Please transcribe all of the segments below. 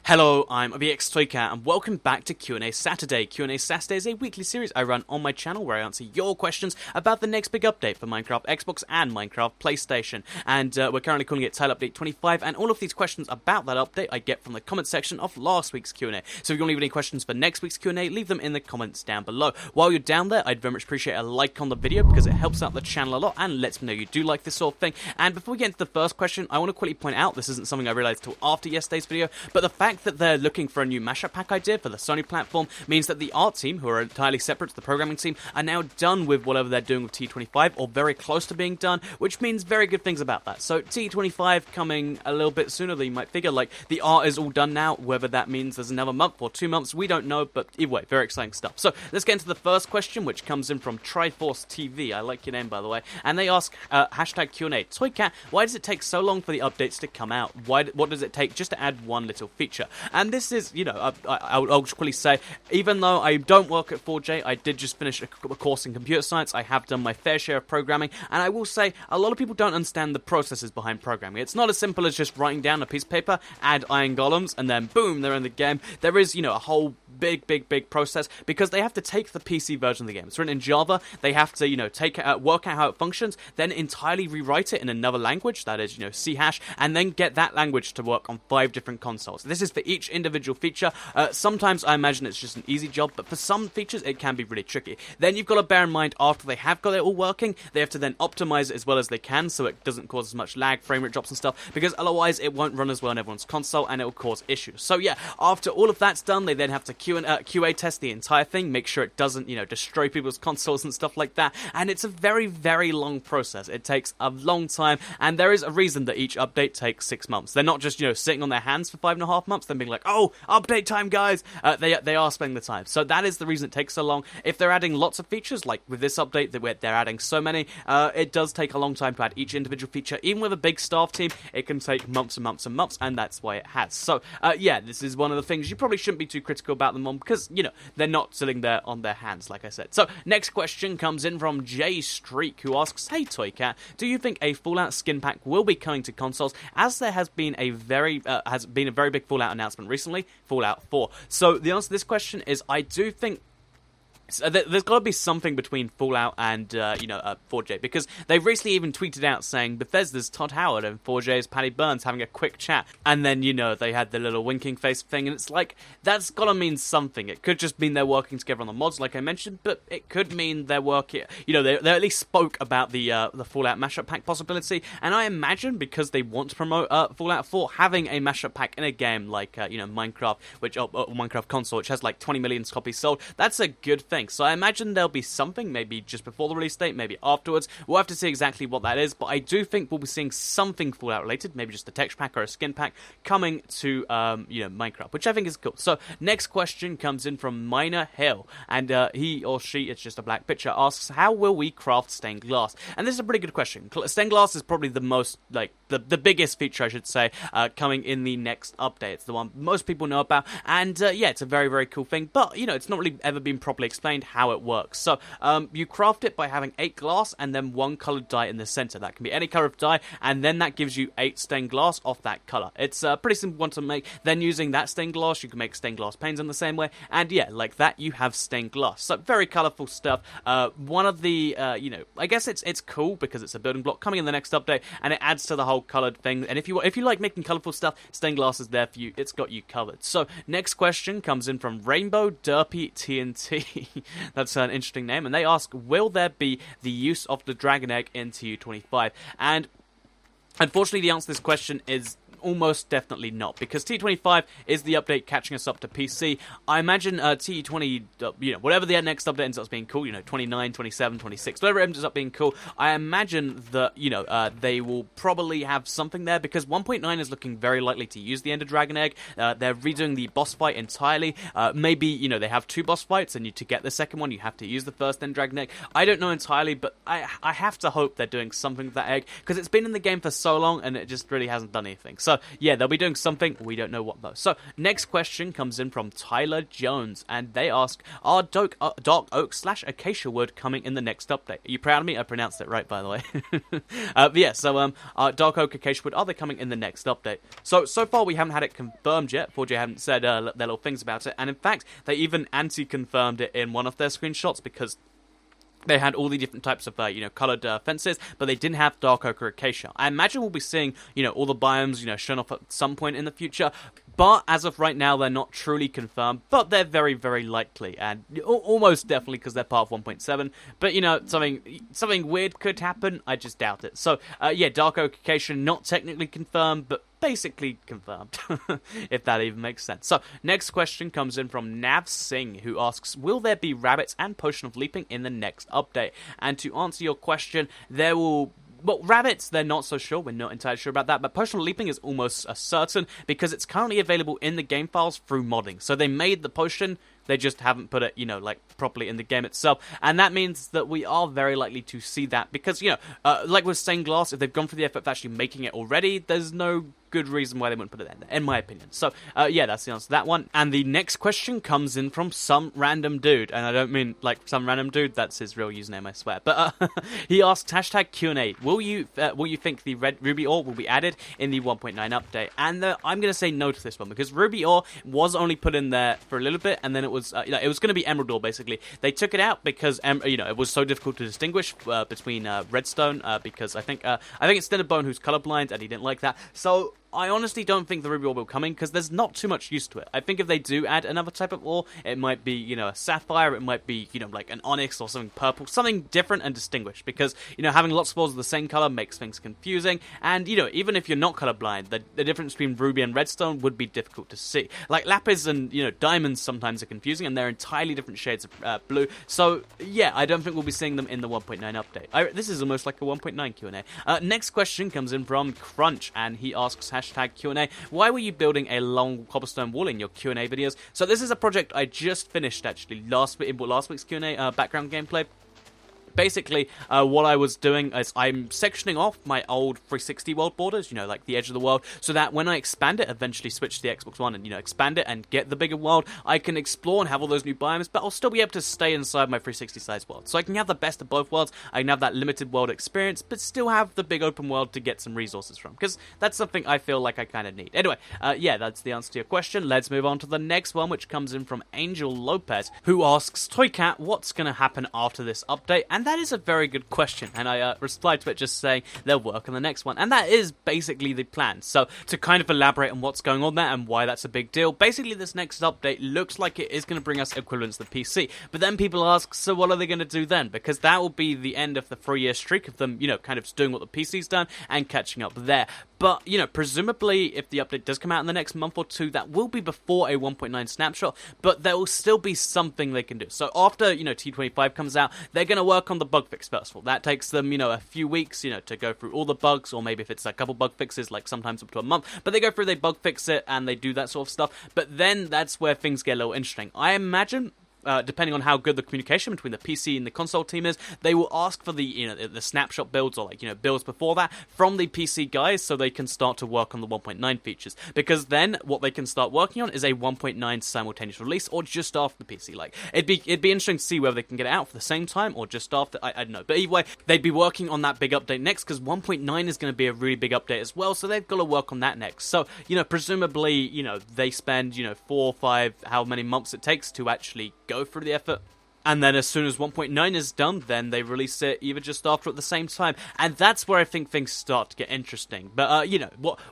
Hello, I'm VXToyCat, and welcome back to QnA Saturday. QnA Saturday is a weekly series I run on my channel where I answer your questions about the next big update for Minecraft Xbox and Minecraft PlayStation. And we're currently calling it Title Update 25, and all of these questions about that update I get from the comment section of last week's QnA. So if you want to leave any questions for next week's QnA, leave them in the comments down below. While you're down there, I'd very much appreciate a like on the video because it helps out the channel a lot and lets me know you do like this sort of thing. And before we get into the first question, I want to quickly point out, this isn't something I realised till after yesterday's video, but the fact that they're looking for a new mashup pack idea for the Sony platform means that the art team, who are entirely separate to the programming team, are now done with whatever they're doing with T25, or very close to being done, which means very good things about that. So T25 coming a little bit sooner than you might figure. Like, the art is all done now. Whether that means there's another month or 2 months, we don't know, but either way, very exciting stuff. So let's get into the first question, which comes in from Triforce TV. I like your name, by the way. And they ask, hashtag Q&A, Toycat, why does it take so long for the updates to come out? What does it take just to add one little feature? And this is, you know, I'll just quickly say, even though I don't work at 4J, I did just finish a course in computer science. I have done my fair share of programming, and I will say a lot of people don't understand the processes behind programming. It's not as simple as just writing down a piece of paper, add iron golems, and then boom, they're in the game. There is, you know, a whole big process, because they have to take the PC version of the game. It's written in Java. They have to, you know, work out how it functions, then entirely rewrite it in another language, that is, you know, C#, and then get that language to work on 5 different consoles. This is for each individual feature. Sometimes I imagine it's just an easy job, but for some features it can be really tricky. Then you've got to bear in mind, after they have got it all working, they have to then optimize it as well as they can so it doesn't cause as much lag, frame rate drops and stuff, because otherwise it won't run as well on everyone's console and it will cause issues. So yeah, after all of that's done, they then have to QA test the entire thing, make sure it doesn't, you know, destroy people's consoles and stuff like that, and it's a very long process. It takes a long time, and there is a reason that each update takes 6 months. They're not just, you know, sitting on their hands for 5.5 months, then being like, oh, update time, guys. They are spending the time. So that is the reason it takes so long. If they're adding lots of features, like with this update, they're adding so many, it does take a long time to add each individual feature. Even with a big staff team, it can take months and months and months, and that's why it has. So, yeah, this is one of the things you probably shouldn't be too critical about them on, because, you know, they're not sitting there on their hands, like I said. So, next question comes in from Jay Streak, who asks, hey Toycat, do you think a Fallout skin pack will be coming to consoles, as there has been a very big Fallout announcement recently, Fallout 4? So the answer to this question is, I do think there's got to be something between Fallout and, 4J, because they recently even tweeted out saying Bethesda's Todd Howard and 4J's Paddy Burns having a quick chat, and then, you know, they had the little winking face thing, and it's like, that's got to mean something. It could just mean they're working together on the mods, like I mentioned, but it could mean they're working, you know, they at least spoke about the Fallout mashup pack possibility, and I imagine, because they want to promote Fallout 4, having a mashup pack in a game like, Minecraft, Minecraft console, which has like 20 million copies sold, that's a good thing. So I imagine there'll be something, maybe just before the release date, maybe afterwards. We'll have to see exactly what that is, but I do think we'll be seeing something Fallout related, maybe just a texture pack or a skin pack, coming to, Minecraft, which I think is cool. So, next question comes in from Minor Hill, and he or she, it's just a black picture, asks, how will we craft stained glass? And this is a pretty good question. Stained glass is probably the most, like, the biggest feature, I should say, coming in the next update. It's the one most people know about, and yeah, it's a very cool thing, but, you know, it's not really ever been properly explained how it works. So, you craft it by having 8 glass and then 1 colored die in the center. That can be any color of die, and then that gives you 8 stained glass off that color. It's a pretty simple one to make. Then using that stained glass, you can make stained glass panes in the same way, and yeah, like that, you have stained glass. So, very colorful stuff. One of the, I guess it's cool because it's a building block coming in the next update, and it adds to the whole colored thing. And if you like making colorful stuff, stained glass is there for you. It's got you covered. So, next question comes in from Rainbow Derpy TNT. That's an interesting name, and they ask, will there be the use of the Dragon Egg in TU25? And unfortunately, the answer to this question is almost definitely not, because T25 is the update catching us up to PC. I imagine T20, whatever the next update ends up being cool, 29, 27, 26, whatever ends up being cool, I imagine that, they will probably have something there, because 1.9 is looking very likely to use the Ender Dragon Egg. They're redoing the boss fight entirely. Maybe, they have 2 boss fights, and to get the second one, you have to use the first Ender Dragon Egg. I don't know entirely, but I have to hope they're doing something with that egg, because it's been in the game for so long, and it just really hasn't done anything. So, yeah, they'll be doing something. We don't know what, though. So, next question comes in from Tyler Jones, and they ask, are dark oak / acacia wood coming in the next update? Are you proud of me? I pronounced it right, by the way. Dark oak, acacia wood, are they coming in the next update? So far we haven't had it confirmed yet. 4J haven't said their little things about it, and in fact, they even anti-confirmed it in one of their screenshots because they had all the different types of, coloured fences, but they didn't have dark oak or acacia. I imagine we'll be seeing, all the biomes, shown off at some point in the future, but as of right now, they're not truly confirmed, but they're very, very likely, and almost definitely because they're part of 1.7, but, something weird could happen. I just doubt it. So, dark oak, acacia, not technically confirmed, but basically confirmed, if that even makes sense. So, next question comes in from Nav Singh, who asks, will there be rabbits and potion of leaping in the next update? And to answer your question, there will... Well, rabbits, they're not so sure. We're not entirely sure about that. But potion of leaping is almost certain because it's currently available in the game files through modding. So they made the potion, they just haven't put it, properly in the game itself. And that means that we are very likely to see that because, like with stained glass, if they've gone through the effort of actually making it already, there's no good reason why they wouldn't put it in my opinion. So, that's the answer to that one. And the next question comes in from some random dude. And I don't mean, some random dude. That's his real username, I swear. But he asks, #QnA, will you think the red Ruby ore will be added in the 1.9 update? And I'm going to say no to this one, because Ruby ore was only put in there for a little bit, and then it was going to be emerald ore, basically. They took it out because, it was so difficult to distinguish between redstone, because I think it's Bone who's colorblind, and he didn't like that. So I honestly don't think the Ruby ore will come in, because there's not too much use to it. I think if they do add another type of ore, it might be, a sapphire, it might be, like an onyx or something purple, something different and distinguished, because, having lots of ores of the same color makes things confusing, and, even if you're not colorblind, the difference between ruby and redstone would be difficult to see. Like, lapis and, diamonds sometimes are confusing, and they're entirely different shades of blue, so, yeah, I don't think we'll be seeing them in the 1.9 update. This is almost like a 1.9 Q&A. Next question comes in from Crunch, and he asks, #QnA, why were you building a long cobblestone wall in your Q&A videos? So this is a project I just finished, actually, last week's Q&A background gameplay. Basically, what I was doing is I'm sectioning off my old 360 world borders, like the edge of the world, so that when I expand it, eventually switch to the Xbox One and, expand it and get the bigger world, I can explore and have all those new biomes, but I'll still be able to stay inside my 360 size world. So I can have the best of both worlds, I can have that limited world experience, but still have the big open world to get some resources from, because that's something I feel like I kind of need. Anyway, that's the answer to your question. Let's move on to the next one, which comes in from Angel Lopez, who asks, Toycat, what's going to happen after this update? And that is a very good question, and I replied to it just saying they'll work on the next one, and that is basically the plan. So to kind of elaborate on what's going on there and why that's a big deal, basically this next update looks like it is going to bring us equivalents to the PC, but then people ask, so what are they going to do then? Because that will be the end of the 3-year streak of them, kind of doing what the PC's done and catching up there. But, presumably, if the update does come out in the next month or two, that will be before a 1.9 snapshot, but there will still be something they can do. So after, T25 comes out, they're going to work on the bug fix first of all. That takes them, a few weeks, to go through all the bugs, or maybe if it's a couple bug fixes, like sometimes up to a month, but they go through, they bug fix it, and they do that sort of stuff. But then that's where things get a little interesting. I imagine depending on how good the communication between the PC and the console team is, they will ask for the the snapshot builds or builds before that from the PC guys, so they can start to work on the 1.9 features. Because then what they can start working on is a 1.9 simultaneous release, or just after the PC. Like it'd be interesting to see whether they can get it out for the same time or just after. I don't know, but either way, they'd be working on that big update next, because 1.9 is going to be a really big update as well. So they've got to work on that next. So presumably they spend 4 or 5 how many months it takes to actually go through the effort. And then as soon as 1.9 is done, then they release it either just after or at the same time. And that's where I think things start to get interesting. But,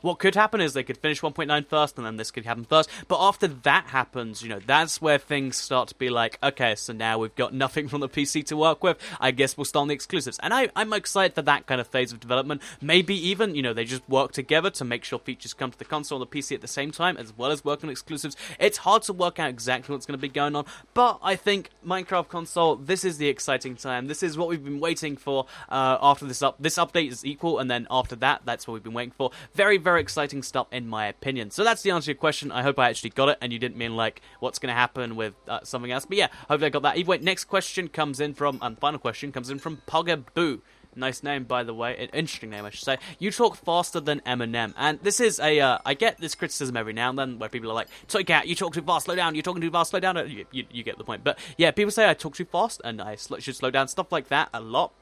what could happen is they could finish 1.9 first, and then this could happen first. But after that happens, that's where things start to be like, okay, so now we've got nothing from the PC to work with. I guess we'll start on the exclusives. And I'm excited for that kind of phase of development. Maybe even, they just work together to make sure features come to the console and the PC at the same time, as well as work on exclusives. It's hard to work out exactly what's going to be going on. But I think Minecraft console, this is the exciting time. This is what we've been waiting for. After this update is equal, and then after that, that's what we've been waiting for. Very, very exciting stuff in my opinion. So that's the answer to your question. I hope I actually got it, and you didn't mean like what's going to happen with something else. But yeah, hopefully I got that. Either way, next question comes in from, final question comes in from Pugaboo. Nice name, by the way. An interesting name, I should say. You talk faster than Eminem. And this is a, I get this criticism every now and then where people are like, Toy Cat, you talk too fast, slow down, you're talking too fast, slow down. You get the point. But yeah, people say I talk too fast and I should slow down, stuff like that a lot.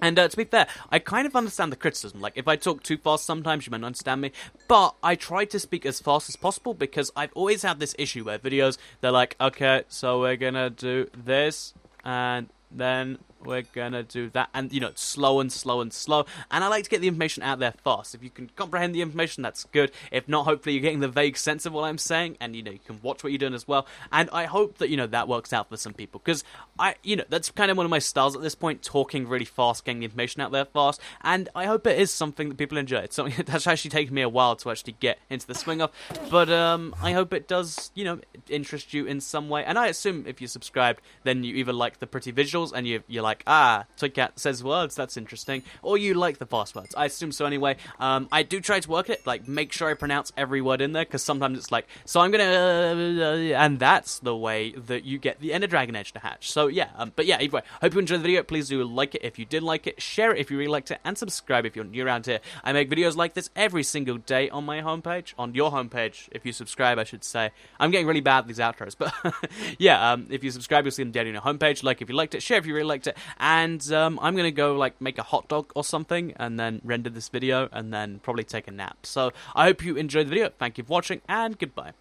And to be fair, I kind of understand the criticism. Like, if I talk too fast sometimes, you might not understand me. But I try to speak as fast as possible because I've always had this issue where videos, they're like, okay, so we're gonna do this, and then we're gonna do that, and, you know, slow and slow and slow, and I like to get the information out there fast. If you can comprehend the information, that's good. If not, hopefully you're getting the vague sense of what I'm saying, and, you know, you can watch what you're doing as well, and I hope that, you know, that works out for some people, because you know, that's kind of one of my styles at this point, talking really fast, getting the information out there fast, and I hope it is something that people enjoy. It's something that's actually taken me a while to actually get into the swing of, but I hope it does, you know, interest you in some way, and I assume if you're subscribed, then you either like the pretty visuals, and you're like, Toy Cat says words, that's interesting, or you like the fast words. I assume so anyway. I do try to work it, like, make sure I pronounce every word in there, because sometimes it's like, so I'm gonna, and that's the way that you get the Ender Dragon Edge to hatch. So yeah, but yeah, either way, hope you enjoyed the video. Please do like it if you did like it, share it if you really liked it, and subscribe if you're new around here. I make videos like this every single day on my homepage, on your homepage, if you subscribe, I should say. I'm getting really bad at these outros, but yeah, if you subscribe, you'll see them daily on your homepage. Like if you liked it, share if you really liked it, and I'm gonna go like make a hot dog or something and then render this video and then probably take a nap. So I hope you enjoyed the video. Thank you for watching and goodbye.